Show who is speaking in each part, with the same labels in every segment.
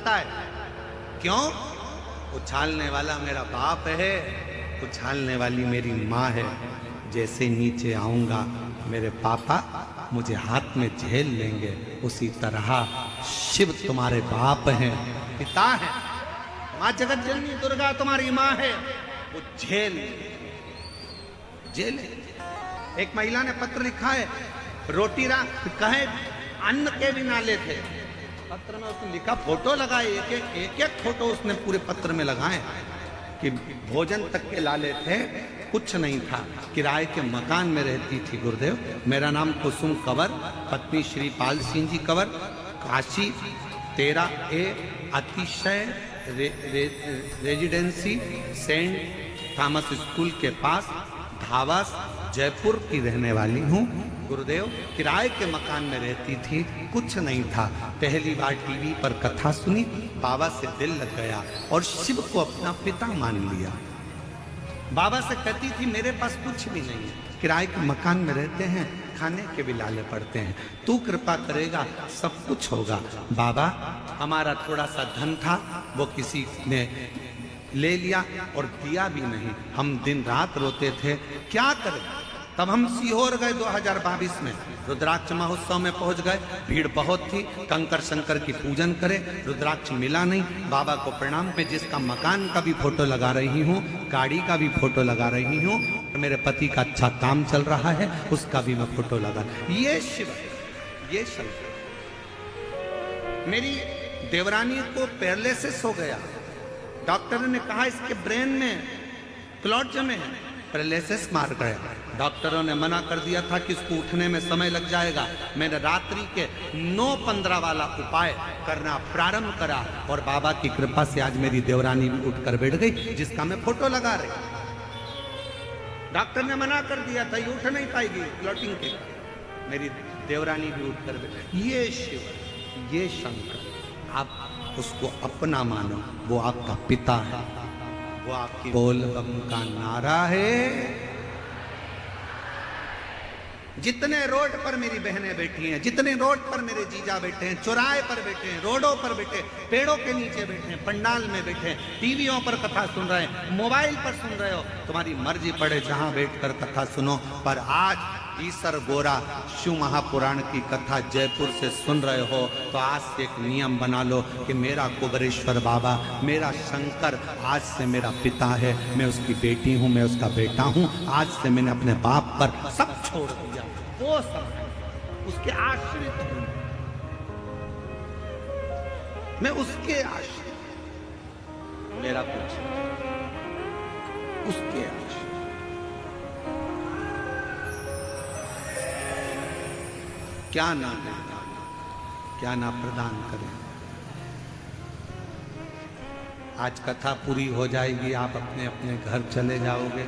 Speaker 1: उछलता है। क्यों? उछालने वाला मेरा बाप है, उछालने वाली मेरी माँ है। जैसे नीचे आऊंगा मेरे पापा मुझे हाथ में झेल लेंगे, उसी तरह शिव तुम्हारे बाप हैं, पिता हैं। माँ जगत जननी दुर्गा तुम्हारी माँ है, वो झेल। एक महिला ने पत्र लिखा है, रोटी कहे अन्न के भी नाले थे। पत्र में उसने लिखा, फोटो लगाए, एक एक फोटो उसने पूरे पत्र में लगाए कि भोजन तक के लाले थे, कुछ नहीं था। किराए के मकान में रहती थी गुरुदेव। मेरा नाम कुसुम कंवर, पत्नी श्री पाल सिंह जी कंवर, काशी 13A अतिशय रेजिडेंसी सेंट थॉमस स्कूल के पास धावास जयपुर की रहने वाली हूँ। गुरुदेव किराए के मकान में रहती थी, कुछ नहीं था। पहली बार टीवी पर कथा सुनी, बाबा से दिल लग गया और शिव को अपना पिता मान लिया। बाबा से कहती थी, मेरे पास कुछ भी नहीं है, किराए के मकान में रहते हैं, खाने के भी लाले पड़ते हैं, तू कृपा करेगा सब कुछ होगा। बाबा हमारा थोड़ा सा धन था, वो किसी ने ले लिया और दिया भी नहीं। हम दिन रात रोते थे, क्या करें। तब हम सीहोर गए 2022 में, रुद्राक्ष महोत्सव में पहुंच गए। भीड़ बहुत थी, कंकर शंकर की पूजन करे, रुद्राक्ष मिला नहीं। बाबा को प्रणाम। में जिसका मकान का भी फोटो लगा रही हूँ, गाड़ी का भी फोटो लगा रही हूँ, मेरे पति का अच्छा काम चल रहा है, उसका भी मैं फोटो लगा। ये शिव, ये शंकर। मेरी देवरानी को पैरालिसिस हो गया, डॉक्टर ने कहा इसके ब्रेन में क्लॉट जमे हैं, पैरालिसिस मार गया। डॉक्टरों ने मना कर दिया था कि इसको उठने में समय लग जाएगा। मैंने रात्रि के 9:15 वाला उपाय करना प्रारंभ करा और बाबा की कृपा से आज मेरी देवरानी भी उठकर बैठ गई, जिसका मैं फोटो लगा रही। डॉक्टर ने मना कर दिया था, ये उठ नहीं पाएगी क्लॉटिंग के। मेरी देवरानी भी उठकर बैठ। ये शिव, ये शंकर, आप उसको अपना मानो, वो आपका पिता है, वो आपकी बोल बम का नारा है। जितने रोड पर मेरी बहनें बैठी हैं, जितने रोड पर मेरे जीजा बैठे हैं, चौराहे पर बैठे हैं, रोडों पर बैठे, पेड़ों के नीचे बैठे हैं, पंडाल में बैठे हैं, टीवियों पर कथा सुन रहे हैं, मोबाइल पर सुन रहे हो, तुम्हारी मर्जी पड़े जहां बैठकर कथा सुनो। पर आज ईसर गोरा शिव महापुराण की कथा जयपुर से सुन रहे हो तो आज से एक नियम बना लो कि मेरा कुबेरेश्वर बाबा, मेरा शंकर आज से मेरा पिता है, मैं उसकी बेटी हूँ, मैं उसका बेटा हूँ। आज से मैंने अपने बाप पर सब छोड़ दिया, वो सब उसके आश्रित हूँ, मैं उसके आश्रित, मेरा कुछ उसके आश्रित। क्या ना दें, क्या ना प्रदान करें। आज कथा पूरी हो जाएगी, आप अपने अपने घर चले जाओगे,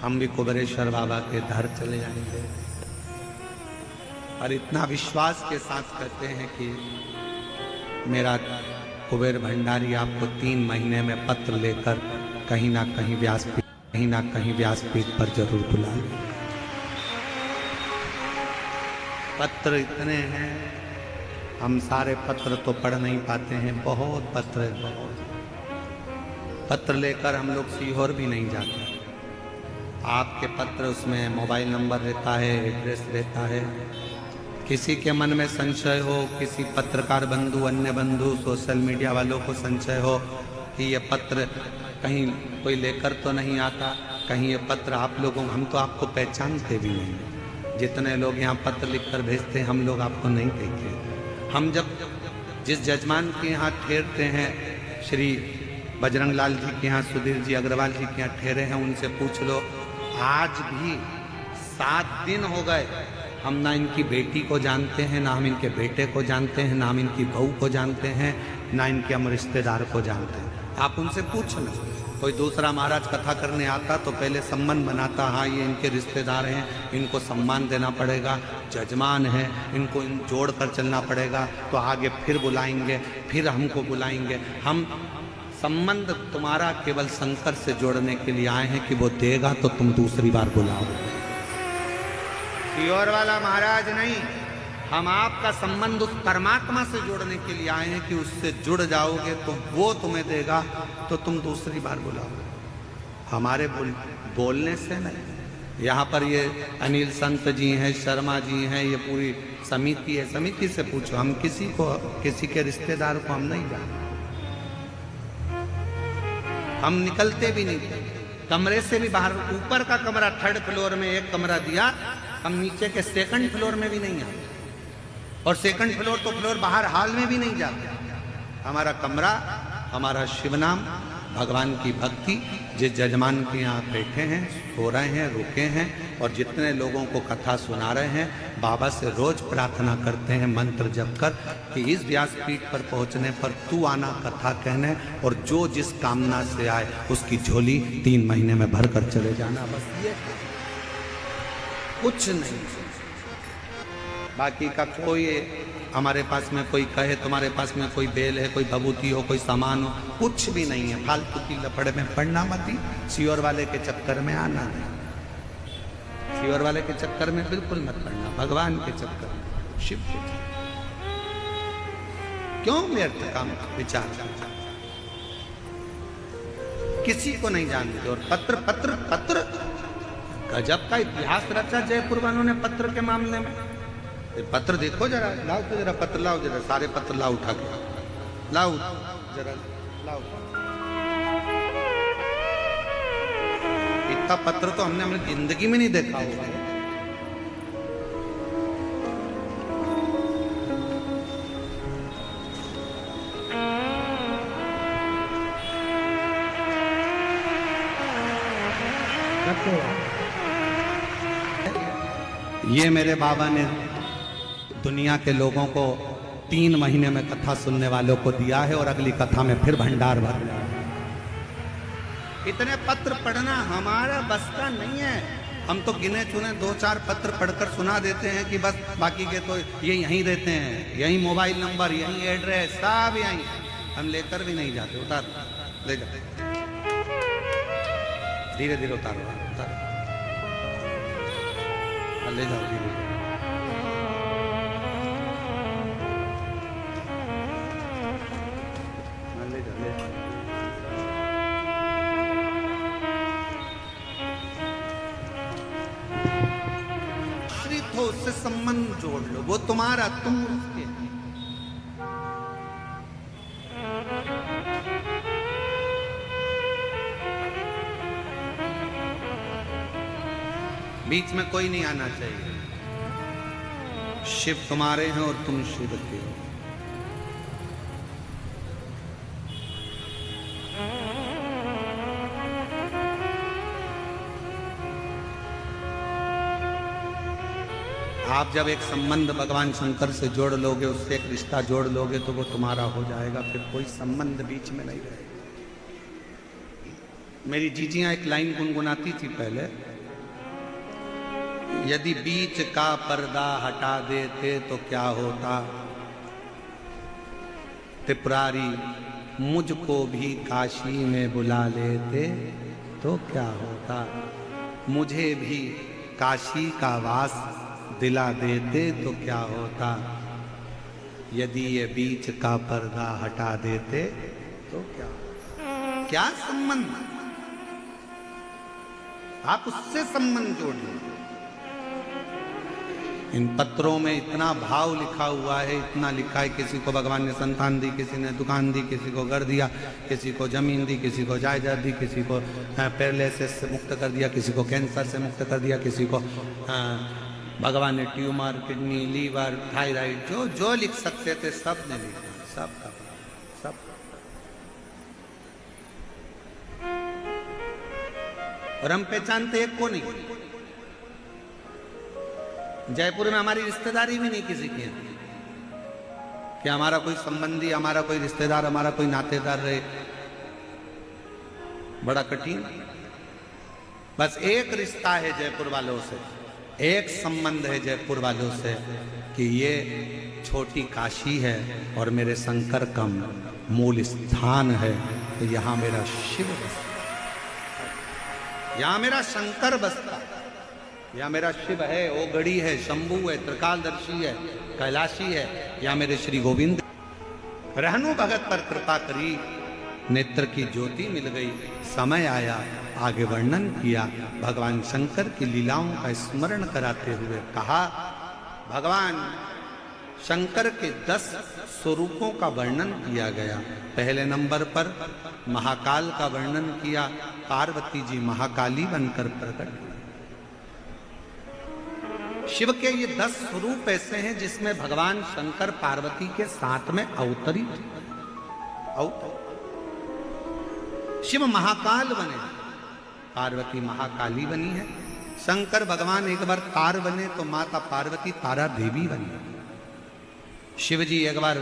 Speaker 1: हम भी कुबेरेश्वर बाबा के घर चले जाएंगे। और इतना विश्वास के साथ कहते हैं कि मेरा कुबेर भंडारी आपको 3 महीने में पत्र लेकर कहीं ना कहीं व्यासपीठ पर जरूर बुला ले। पत्र इतने हैं, हम सारे पत्र तो पढ़ नहीं पाते हैं, बहुत पत्र है, बहुत पत्र लेकर हम लोग सीहोर भी नहीं जाते। आपके पत्र, उसमें मोबाइल नंबर रहता है, एड्रेस रहता है। किसी के मन में संशय हो, किसी पत्रकार बंधु, अन्य बंधु, सोशल मीडिया वालों को संशय हो कि ये पत्र कहीं कोई लेकर तो नहीं आता, कहीं ये पत्र आप लोगों, हम तो आपको पहचानते भी नहीं। जितने लोग यहाँ पत्र लिखकर भेजते हैं, हम लोग आपको नहीं देखते। हम जब जिस जजमान के यहाँ ठहरते हैं, श्री बजरंग लाल जी के यहाँ, सुधीर जी अग्रवाल जी के यहाँ ठहरे हैं, उनसे पूछ लो, आज भी 7 दिन हो गए, हम ना इनकी बेटी को जानते हैं, ना हम इनके बेटे को जानते हैं, ना हम इनकी बहू को जानते हैं, ना इनके हम रिश्तेदार को जानते हैं। आप उनसे पूछ लो। कोई दूसरा महाराज कथा करने आता तो पहले सम्मान बनाता, हाँ ये इनके रिश्तेदार हैं, इनको सम्मान देना पड़ेगा, जजमान है, इनको इन जोड़ कर चलना पड़ेगा, तो आगे फिर बुलाएंगे, फिर हमको बुलाएंगे। हम संबंध तुम्हारा केवल शंकर से जोड़ने के लिए आए हैं कि वो देगा तो तुम दूसरी बार बुलाओ। सीहोर वाला महाराज नहीं, हम आपका संबंध उस परमात्मा से जोड़ने के लिए आए हैं कि उससे जुड़ जाओगे तो वो तुम्हें देगा, तो तुम दूसरी बार बुलाओगे। हमारे बोलने से नहीं। यहाँ पर ये अनिल संत जी हैं, शर्मा जी हैं, ये पूरी समिति है, समिति से पूछो। हम किसी के रिश्तेदार को हम नहीं जानते, हम निकलते भी नहीं थे कमरे से भी बाहर। ऊपर का कमरा 3rd फ्लोर में एक कमरा दिया, हम नीचे के 2nd फ्लोर में भी नहीं आए, और 2nd फ्लोर तो फ्लोर बाहर हॉल में भी नहीं जाते। हमारा कमरा, हमारा शिव नाम, भगवान की भक्ति। जिस जजमान के यहाँ बैठे हैं, सो रहे हैं, रुके हैं, और जितने लोगों को कथा सुना रहे हैं, बाबा से रोज प्रार्थना करते हैं मंत्र जप कर कि इस व्यासपीठ पर पहुँचने पर तू आना कथा कहने, और जो जिस कामना से आए उसकी झोली 3 महीने में भर कर चले जाना। बस ये, कुछ नहीं। बाकी का कोई, हमारे पास में कोई कहे तुम्हारे पास में कोई बेल है, कोई भभूति हो, कोई सामान हो, कुछ भी नहीं है। फालतू की लफड़े में पड़ना मत ही, सियोर वाले के चक्कर में आना नहीं। सियोर वाले के चक्कर में बिल्कुल मत पड़ना, भगवान के चक्कर में, शिव के चक्कर। क्यों व्यर्थ काम विचार, किसी को नहीं जानते। और पत्र पत्र पत्र गजब का इतिहास रचा जयपुर वालों ने पत्र के मामले में। पत्र देखो जरा, लाओ तो जरा पत्र लाओ, जरा सारे पत्र लाओ, उठा के लाओ जरा, लाओ। इतना पत्र तो हमने अपनी जिंदगी में नहीं देखा होगा। ये मेरे बाबा ने दुनिया के लोगों को 3 महीने में कथा सुनने वालों को दिया है, और अगली कथा में फिर भंडार भर दिया। इतने पत्र पढ़ना हमारा बस का नहीं है। हम तो गिने चुने 2-4 पत्र पढ़कर सुना देते हैं कि बस, बाकी के तो ये यहीं रहते हैं, यहीं मोबाइल नंबर, यहीं एड्रेस, सब यहीं। हम लेकर भी नहीं जाते। उतार, ले जाते, धीरे धीरे उतारो, उतारो, ले जाओ धीरे धीरे। आश्रित हो, उससे संबंध जोड़ लो, वो तुम्हारा, तुम उसके। बीच में कोई नहीं आना चाहिए। शिव तुम्हारे हैं और तुम शिव के हो। आप जब एक संबंध भगवान शंकर से जोड़ लोगे, उससे एक रिश्ता जोड़ लोगे, तो वो तुम्हारा हो जाएगा, फिर कोई संबंध बीच में नहीं रहेगा। मेरी जीजियां एक लाइन गुनगुनाती थी पहले, यदि बीच का पर्दा हटा देते तो क्या होता, त्रिपुरारी मुझको भी काशी में बुला लेते तो क्या होता, मुझे भी काशी का वास दिला देते तो क्या होता, यदि ये बीच का पर्दा हटा देते तो क्या होता। क्या संबंध, आप उससे संबंध जोड़ लीजिए। इन पत्रों में इतना भाव लिखा हुआ है, इतना लिखा है। किसी को भगवान ने संतान दी, किसी ने दुकान दी, किसी को घर दिया, किसी को जमीन दी, किसी को जायदाद दी, किसी को पैरालिसिस से मुक्त कर दिया, किसी को कैंसर से मुक्त कर दिया, किसी को भगवान ने ट्यूमर, किडनी, लीवर, थायराइड, जो जो लिख सकते थे सब ने लिखा, सब का सब। और हम पहचानते एक को नहीं। जयपुर में हमारी रिश्तेदारी भी नहीं किसी की है कि हमारा कोई संबंधी, हमारा कोई रिश्तेदार, हमारा कोई नातेदार रहे, बड़ा कठिन। बस एक रिश्ता है जयपुर वालों से, एक संबंध है जयपुर वालों से कि ये छोटी काशी है और मेरे शंकर का मूल स्थान है, तो यहाँ मेरा शिव बसता, यहाँ मेरा शंकर बसता, यहाँ मेरा शिव है, ओगड़ी है, शंभू है, त्रिकालदर्शी है, कैलाशी है या मेरे श्री गोविंद। रहनु भगत पर कृपा करी, नेत्र की ज्योति मिल गई। समय आया, आगे वर्णन किया। भगवान शंकर की लीलाओं का स्मरण कराते हुए कहा, भगवान शंकर के 10 स्वरूपों का वर्णन किया गया। पहले नंबर पर महाकाल का वर्णन किया। पार्वती जी महाकाली बनकर प्रकट हुई। शिव के ये 10 स्वरूप ऐसे हैं जिसमें भगवान शंकर पार्वती के साथ में अवतरित। शिव महाकाल बने, पार्वती महाकाली बनी है। शंकर भगवान एक बार तार बने तो माता पार्वती तारा देवी बनी। शिव जी एक बार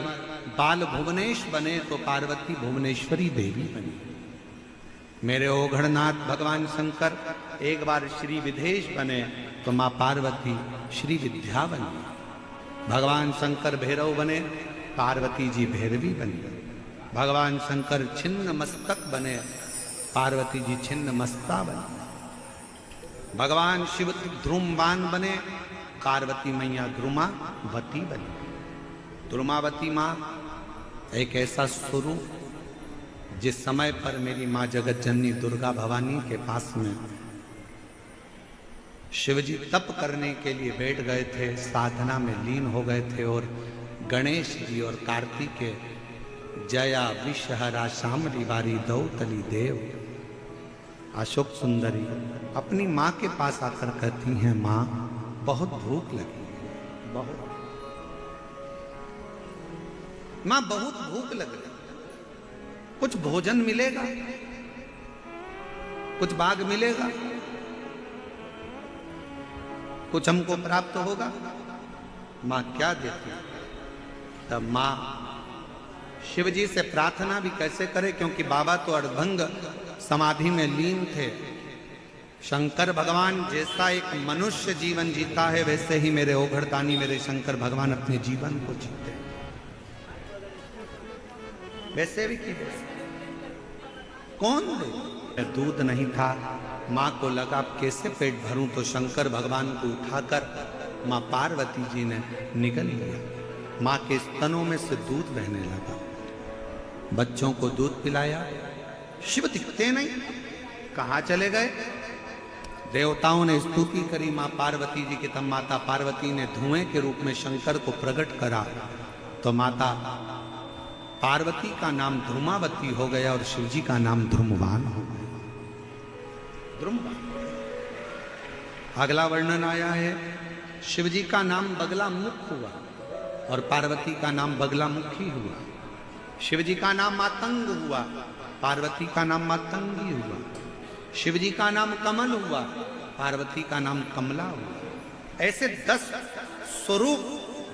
Speaker 1: बाल भुवनेश बने तो पार्वती भुवनेश्वरी देवी बनी। मेरे ओघड़नाथ भगवान शंकर एक बार श्री विदेश बने तो मां पार्वती श्री विद्या बनी। भगवान शंकर भैरव बने, पार्वती जी भैरवी बनी। भगवान शंकर छिन्न मस्तक बने, पार्वती जी छिन्न मस्ता बनी। भगवान शिव ध्रुमवान बने, पार्वती मैया ध्रुमावती बनी। ध्रुमावती माँ एक ऐसा स्वरूप जिस समय पर मेरी माँ जगत जननी दुर्गा भवानी के पास में शिवजी तप करने के लिए बैठ गए थे, साधना में लीन हो गए थे, और गणेश जी और कार्तिकेय जया विषहरा शामली वारी दौतली देव अशोक सुंदरी अपनी माँ के पास आकर कहती हैं, माँ बहुत भूख लगी, बहुत माँ बहुत भूख लग रही, कुछ भोजन मिलेगा, कुछ बाग मिलेगा, कुछ हमको प्राप्त होगा। माँ क्या देती? तब माँ शिवजी से प्रार्थना भी कैसे करे, क्योंकि बाबा तो अर्धभंग समाधि में लीन थे। शंकर भगवान जैसा एक मनुष्य जीवन जीता है, वैसे ही मेरे ओघड़दानी मेरे शंकर भगवान अपने जीवन को जीते हैं। वैसे भी की वैसे कौन दे? दूध नहीं था, माँ को लगा कैसे पेट भरूं, तो शंकर भगवान को उठाकर माँ पार्वती जी ने निगल लिया। माँ के स्तनों में से दूध बहने लगा, बच्चों को दूध पिलाया। शिव दिखते नहीं, कहाँ चले गए? देवताओं ने स्तुति करी माँ पार्वती जी की, तब माता पार्वती ने धुएं के रूप में शंकर को प्रकट करा, तो माता पार्वती का नाम ध्रुमावती हो गया और शिवजी का नाम ध्रुमवान हो गया। ध्रुमवान। अगला वर्णन आया है, शिवजी का नाम बगला मुख हुआ और पार्वती का नाम बगला मुखी हुआ। शिवजी का नाम मातंग हुआ, पार्वती का नाम मातंगी हुआ। शिवजी का नाम कमल हुआ, पार्वती का नाम कमला हुआ। ऐसे 10 स्वरूप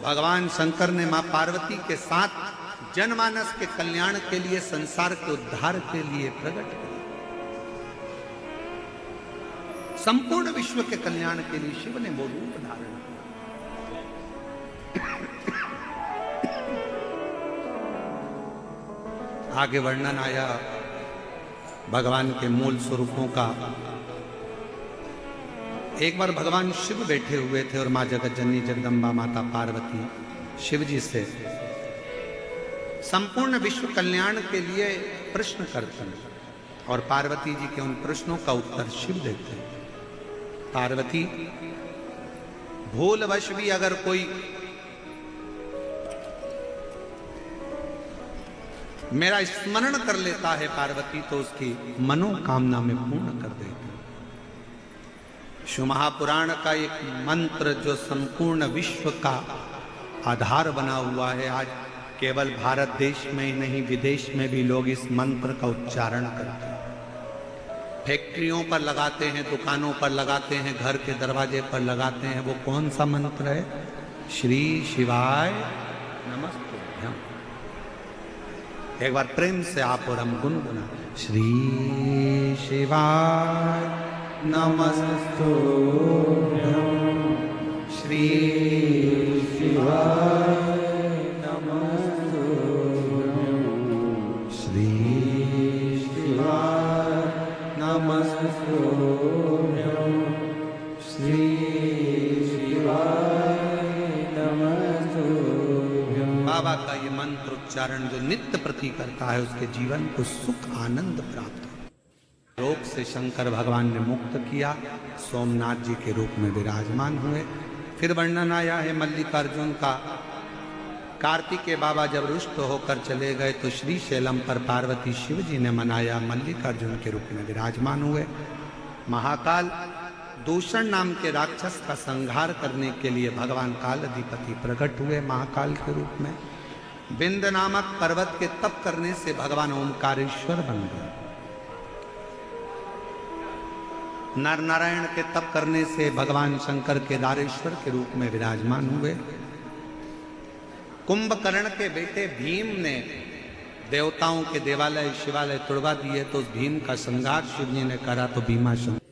Speaker 1: भगवान शंकर ने मां पार्वती के साथ जनमानस के कल्याण के लिए, संसार के उद्धार के लिए प्रकट किए। संपूर्ण विश्व के कल्याण के लिए शिव ने वो रूप धारण किया। आगे वर्णन आया भगवान के मूल स्वरूपों का। एक बार भगवान शिव बैठे हुए थे और मां जगत जननी जगदम्बा माता पार्वती शिव जी से संपूर्ण विश्व कल्याण के लिए प्रश्न करते हैं, और पार्वती जी के उन प्रश्नों का उत्तर शिव देते हैं। पार्वती, भूलवश भी अगर कोई मेरा स्मरण कर लेता है पार्वती, तो उसकी मनोकामना में पूर्ण कर देती। शिव महापुराण का एक मंत्र जो संपूर्ण विश्व का आधार बना हुआ है, आज केवल भारत देश में ही नहीं विदेश में भी लोग इस मंत्र का उच्चारण करते हैं। फैक्ट्रियों पर लगाते हैं, दुकानों पर लगाते हैं, घर के दरवाजे पर लगाते हैं। वो कौन सा मंत्र है? श्री शिवाय नमस्तुभ्यम। एक बार प्रेम से आप और हम गुनगुना, श्री शिवाय नमस्तुभ्यम, श्री शिवाय नमस्तुभ्यम, श्री शिवाय नमस्तुभ्यम, श्री शिवाय नमस्तुभ्यम। उच्चारण जो नित्य प्रति करता है उसके जीवन को सुख आनंद प्राप्त हो। रोग से शंकर भगवान ने मुक्त किया, सोमनाथ जी के रूप में विराजमान हुए। फिर वर्णन आया है मल्लिकार्जुन का। कार्तिकेय बाबा जब रुष्ट होकर चले गए तो श्री शैलम पर पार्वती शिव जी ने मनाया, मल्लिकार्जुन के रूप में विराजमान हुए। महाकाल दूषण नाम के राक्षस का संहार करने के लिए भगवान काल अधिपति प्रकट हुए महाकाल के रूप में। बिंद नामक पर्वत के तप करने से भगवान ओंकारेश्वर बन गए। नर नारायण के तप करने से भगवान शंकर केदारेश्वर के रूप में विराजमान हुए। कुंभकर्ण के बेटे भीम ने देवताओं के देवालय शिवालय तुड़वा दिए तो उस भीम का संहार शिव जी ने करा तो भीमाशंकर